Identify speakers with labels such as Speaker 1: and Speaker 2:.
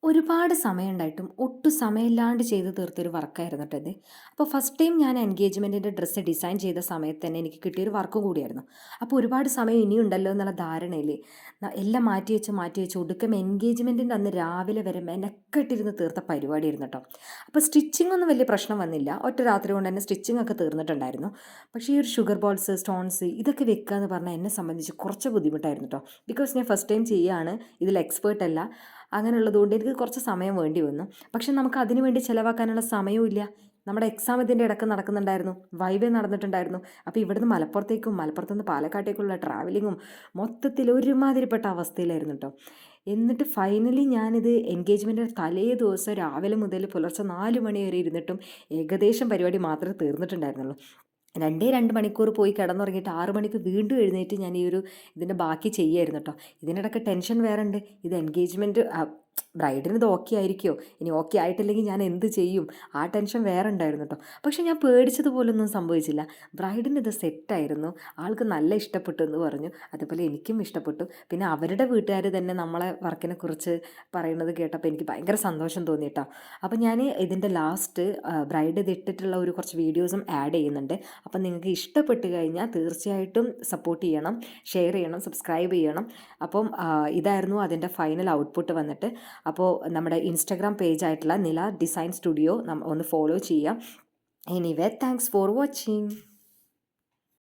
Speaker 1: ഒരുപാട് സമയമുണ്ടായിട്ടും ഒട്ടും സമയമില്ലാണ്ട് ചെയ്ത് തീർത്തൊരു വർക്കായിരുന്നു കേട്ടോ ഇത്. അപ്പോൾ ഫസ്റ്റ് ടൈം ഞാൻ എൻഗേജ്മെൻറ്റിൻ്റെ ഡ്രസ്സ് ഡിസൈൻ ചെയ്ത സമയത്ത് തന്നെ എനിക്ക് കിട്ടിയൊരു വർക്ക് കൂടിയായിരുന്നു. അപ്പോൾ ഒരുപാട് സമയം ഇനിയുണ്ടല്ലോ എന്നുള്ള ധാരണയിൽ എല്ലാം മാറ്റി വെച്ച് ഒടുക്കം എൻഗേജ്മെൻറ്റിൻ്റെ അന്ന് രാവിലെ വരെ മെനക്കെട്ടിരുന്ന് തീർത്ത പരിപാടിയായിരുന്നു കേട്ടോ. അപ്പോൾ സ്റ്റിച്ചിങ് ഒന്നും വലിയ പ്രശ്നം വന്നില്ല. ഒറ്റ രാത്രി കൊണ്ട് തന്നെ സ്റ്റിച്ചിങ് ഒക്കെ തീർന്നിട്ടുണ്ടായിരുന്നു. പക്ഷേ ഈ ഒരു ഷുഗർ ബോൾസ്, സ്റ്റോൺസ് ഇതൊക്കെ വെക്കുക എന്ന് പറഞ്ഞാൽ എന്നെ സംബന്ധിച്ച് കുറച്ച് ബുദ്ധിമുട്ടായിരുന്നു കേട്ടോ. ബിക്കോസ് ഞാൻ ഫസ്റ്റ് ടൈം ചെയ്യുകയാണ്, ഇതിൽ എക്സ്പേർട്ട് അല്ല. അങ്ങനെയുള്ളതുകൊണ്ട് എനിക്ക് കുറച്ച് സമയം വേണ്ടി വന്നു. പക്ഷെ നമുക്ക് അതിനു വേണ്ടി ചിലവാക്കാനുള്ള സമയവും ഇല്ല. നമ്മുടെ എക്സാം ഇതിൻ്റെ ഇടയ്ക്ക് നടക്കുന്നുണ്ടായിരുന്നു, വൈവേ നടന്നിട്ടുണ്ടായിരുന്നു. അപ്പോൾ ഇവിടുന്ന് മലപ്പുറത്തേക്കും മലപ്പുറത്തുനിന്ന് പാലക്കാട്ടേക്കുള്ള ട്രാവലിങ്ങും മൊത്തത്തിൽ ഒരുമാതിരിപ്പെട്ട അവസ്ഥയിലായിരുന്നു കേട്ടോ. എന്നിട്ട് ഫൈനലി ഞാനിത് എൻഗേജ്മെൻറ്റിൻ്റെ തലേ ദിവസം രാവിലെ മുതൽ പുലർച്ചെ 4 മണി വരെ ഇരുന്നിട്ടും ഏകദേശം പരിപാടി മാത്രമേ തീർന്നിട്ടുണ്ടായിരുന്നുള്ളൂ. 2 മണിക്കൂർ പോയി കിടന്നുറങ്ങിയിട്ട് 6 മണിക്ക് വീണ്ടും എഴുന്നേറ്റ് ഞാൻ ഇതിൻ്റെ ബാക്കി ചെയ്യായിരുന്നു കേട്ടോ. ഇതിനിടയ്ക്ക് ടെൻഷൻ വേറെ ഉണ്ട്. ഇത് എൻഗേജ്മെൻറ്റ് ബ്രൈഡിന് ഇത് ഓക്കെ ആയിരിക്കുമോ, ഇനി ഓക്കെ ആയിട്ടില്ലെങ്കിൽ ഞാൻ എന്ത് ചെയ്യും, ആ ടെൻഷൻ വേറെ ഉണ്ടായിരുന്നു കേട്ടോ. പക്ഷെ ഞാൻ പേടിച്ചതുപോലൊന്നും സംഭവിച്ചില്ല. ബ്രൈഡിന് ഇത് സെറ്റായിരുന്നു, ആൾക്ക് നല്ല ഇഷ്ടപ്പെട്ടു എന്ന് പറഞ്ഞു. അതുപോലെ എനിക്കും ഇഷ്ടപ്പെട്ടു. പിന്നെ അവരുടെ വീട്ടുകാർ തന്നെ നമ്മളെ വർക്കിനെ കുറിച്ച് പറയുന്നത് കേട്ടപ്പോൾ എനിക്ക് ഭയങ്കര സന്തോഷം തോന്നി കേട്ടോ. അപ്പോൾ ഞാൻ ഇതിൻ്റെ ലാസ്റ്റ് ബ്രൈഡ് ഇത് ഇട്ടിട്ടുള്ള കുറച്ച് വീഡിയോസും ആഡ് ചെയ്യുന്നുണ്ട്. അപ്പം നിങ്ങൾക്ക് ഇഷ്ടപ്പെട്ട് കഴിഞ്ഞാൽ തീർച്ചയായിട്ടും സപ്പോർട്ട് ചെയ്യണം, ഷെയർ ചെയ്യണം, സബ്സ്ക്രൈബ് ചെയ്യണം. അപ്പം ഇതായിരുന്നു അതിൻ്റെ ഫൈനൽ ഔട്ട്പുട്ട് വന്നിട്ട്. അപ്പോൾ നമ്മുടെ ഇൻസ്റ്റാഗ്രാം പേജായിട്ടുള്ള നില ഡിസൈൻ സ്റ്റുഡിയോ ഒന്ന് ഫോളോ ചെയ്യുക. Anyway thanks for watching.